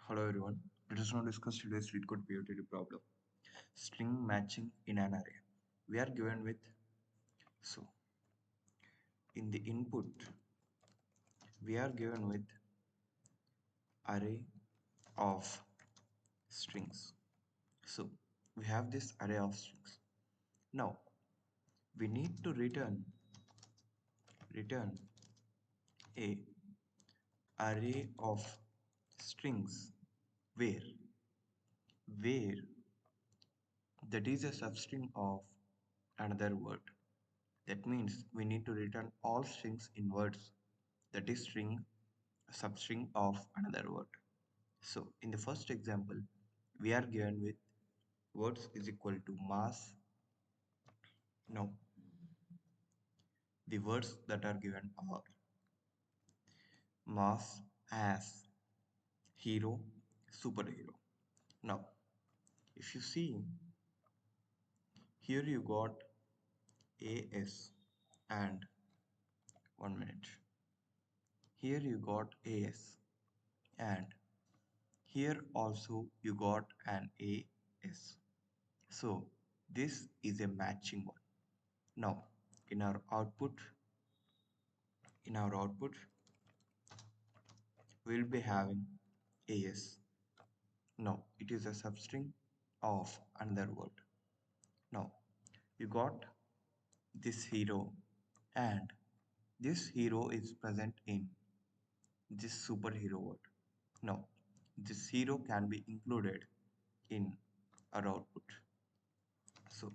Hello everyone. Let us now discuss today's LeetCode POTD problem. String matching in an array. We are given with so in the input we are given with array of strings. So we have this array of strings. Now we need to return a array of strings where where that is a substring of another word. That means we need to return all strings in words, that is string substring of another word. So in the first example, we are given with words is equal to mass. Now the words that are given are mass, as, hero, superhero. Now if you see here you got as and 1 minute. Here you got as and here also you got an as. So this is a matching one. Now in our output, we'll be having as. Now it is a substring of another word. Now you got this hero and this hero is present in this superhero word. Now this hero can be included in our output. So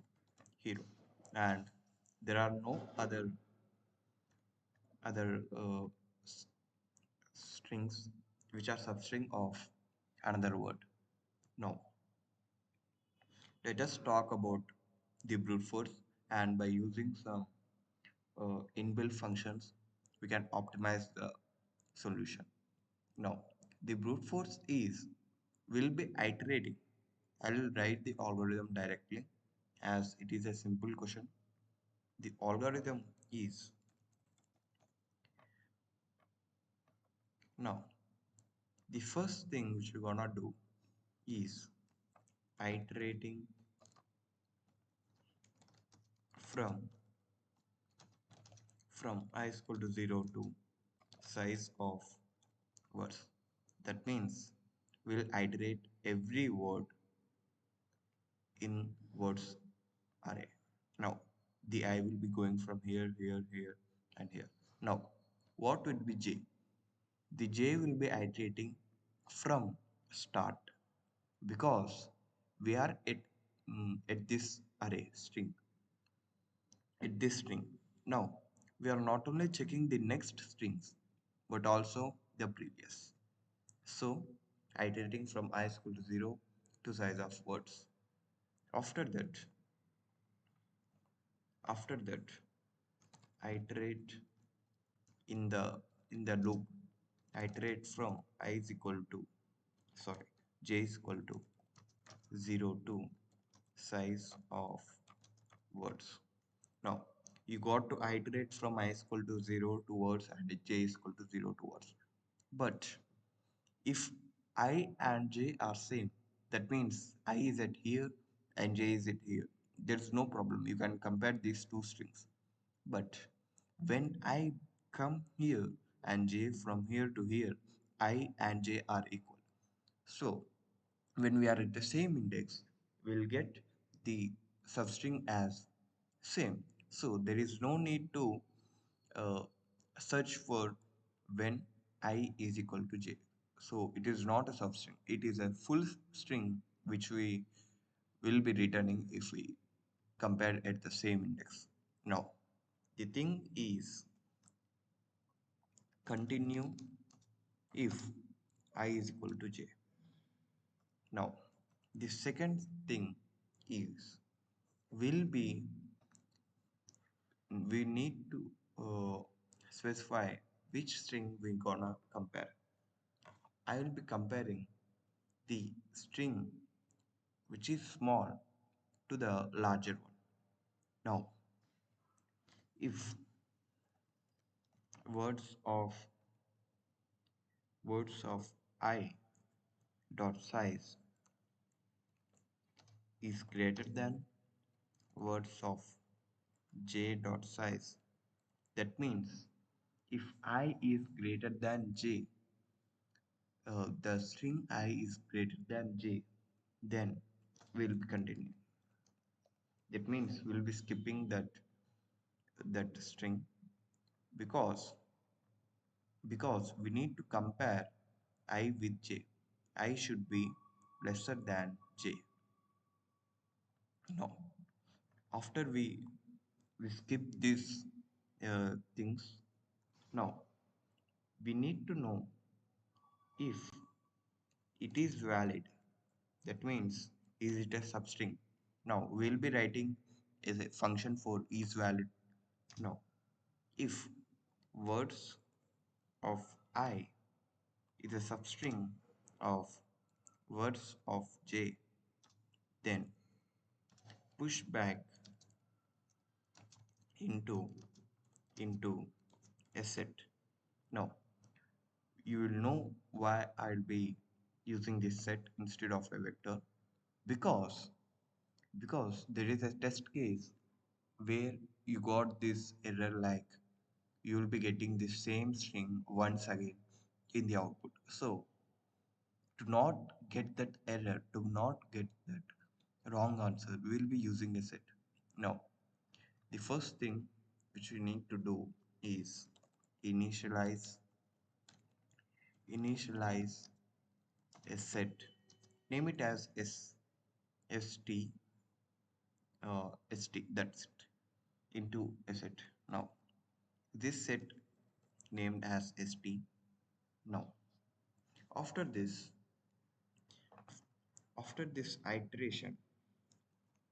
hero, and there are no other strings which are substring of another word. Now let us talk about the brute force, and by using some inbuilt functions we can optimize the solution. Now the brute force is will be iterating. I will write the algorithm directly as it is a simple question. The algorithm is now the first thing which we're gonna do is iterating from I is equal to 0 to size of words. That means we'll iterate every word in words array. Now the I will be going from here, here, here, and here. Now what would be J? The J will be iterating from start because we are at this array string, at this string. Now we are not only checking the next strings but also the previous. So iterating from I is equal to 0 to size of words. After that, iterate in the loop. Iterate from I is equal to j is equal to 0 to size of words. Now you got to iterate from I is equal to 0 to words and j is equal to 0 to words. But if I and j are same, that means I is at here and j is at here. There's no problem. You can compare these two strings. But when I come here and j from here to here, I and j are equal. So when we are at the same index, we'll get the substring as same. So there is no need to uh, search for when I is equal to j. So it is not a substring. It is a full string which we will be returning if we compare at the same index. Now the thing is continue if I is equal to j. Now the second thing is will be we need to specify which string we gonna compare. I will be comparing the string which is small to the larger one. Now if words of I dot size is greater than words of j dot size. That means if I is greater than j, the string I is greater than j, then we'll continue. That means we'll be skipping that string because we need to compare I with j. I should be lesser than j. Now, after we skip these things, now we need to know if it is valid. That means, is it a substring? Now we'll be writing is a function for is valid. Now, if words of I is a substring of words of j, then push back into a set. Now you will know why I'll be using this set instead of a vector, because there is a test case where you got this error, like you will be getting the same string once again in the output. So to not get that error, to not get that wrong answer, we will be using a set. Now the first thing which we need to do is initialize initialize a set, name it as st st, that's it, into a set. Now this set named as st. Now after this iteration,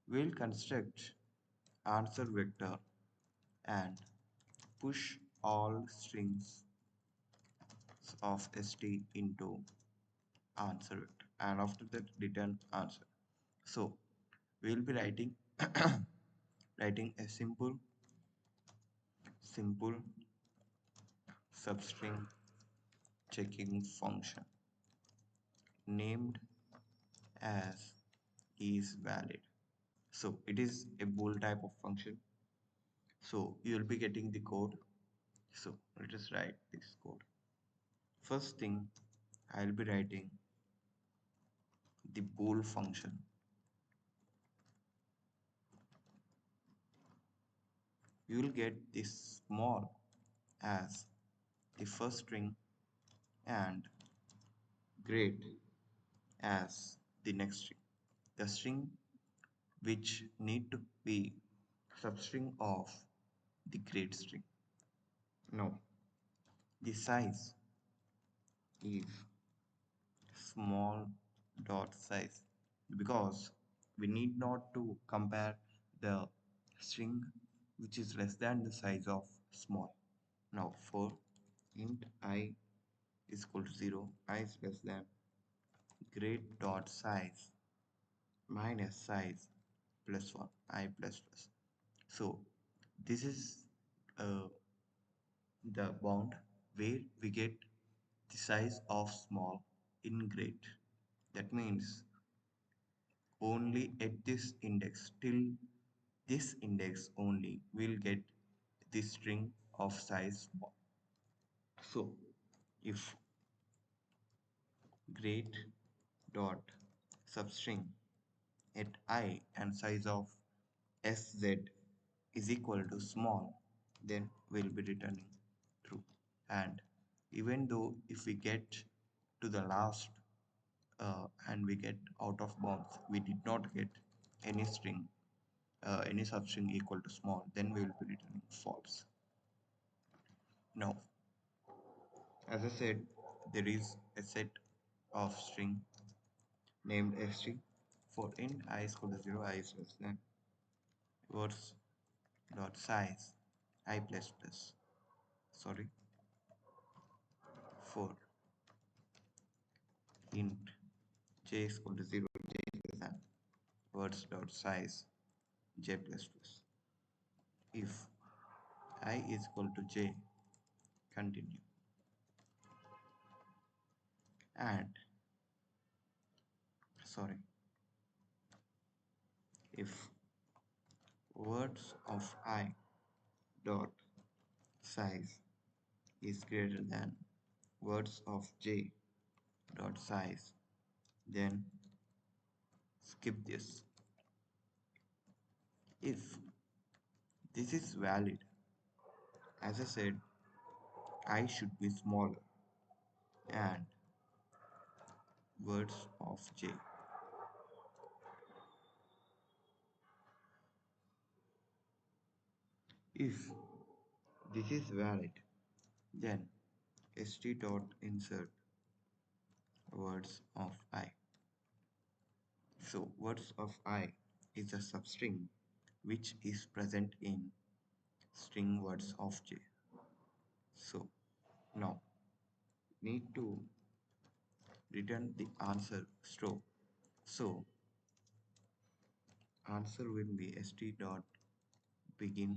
we'll construct answer vector and push all strings of st into answer vector, and after that return answer. So we'll be writing writing a simple substring checking function named as is valid. So it is a bool type of function. So you will be getting the code. So let us write this code. First thing, I'll be writing the bool function. You will get this small as the first string and great as the next string. The string which need to be substring of the great string. Now the size is small dot size, because we need not to compare the string which is less than the size of small. Now for int I is equal to 0, I is less than great dot size minus size plus 1, I plus plus. So this is uh, the bound where we get the size of small in great. That means only at this index, till this index only, we'll get this string of size small. So if great dot substring at I and size of sz is equal to small, then we'll be returning true. And even though if we get to the last and we get out of bounds, we did not get any string, any substring equal to small, then we will be returning false. Now, as I said, there is a set of string named st. For int I is equal to 0, I is less than words dot size I plus plus. Sorry, for int j is equal to 0, j is less than words dot size j plus plus. If I is equal to j, continue, and sorry, if words of I dot size is greater than words of j dot size, then skip this. If this is valid, as I said, I should be smaller and words of j. If this is valid, then st dot insert words of I. So words of I is a substring which is present in string words of j. So now need to return the answer stroke. So answer will be st dot begin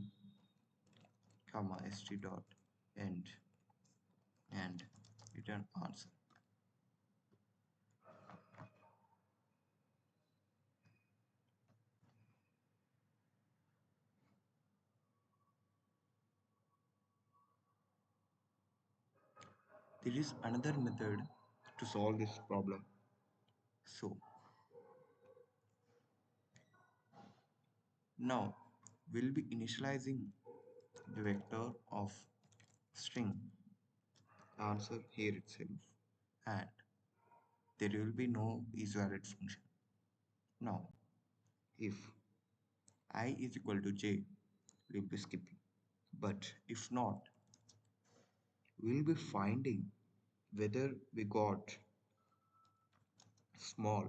comma st dot end and return answer. There is another method to solve this problem. So now we'll be initializing the vector of string answer here itself, and there will be no isValid function. Now if I is equal to j, we'll be skipping, but if not, we'll be finding whether we got small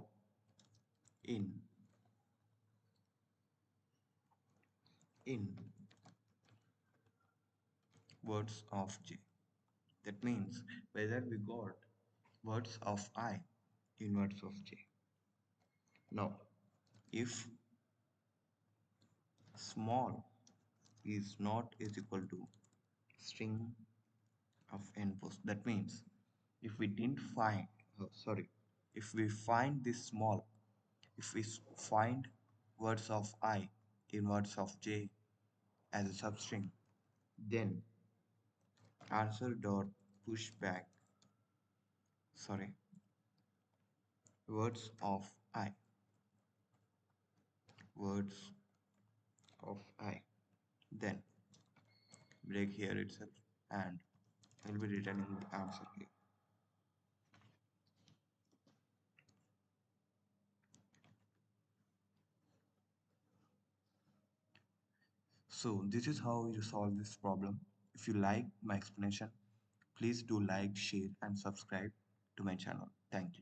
in in words of j. That means whether we got words of I in words of j. Now if small is not is equal to string of n post, that means if we didn't find sorry, if we find this small, if we find words of I in words of j as a substring, then answer dot push back sorry words of I, words of I, then break here itself and we'll be returning the answer here. So this is how you solve this problem. If you like my explanation, please do like, share and subscribe to my channel. Thank you.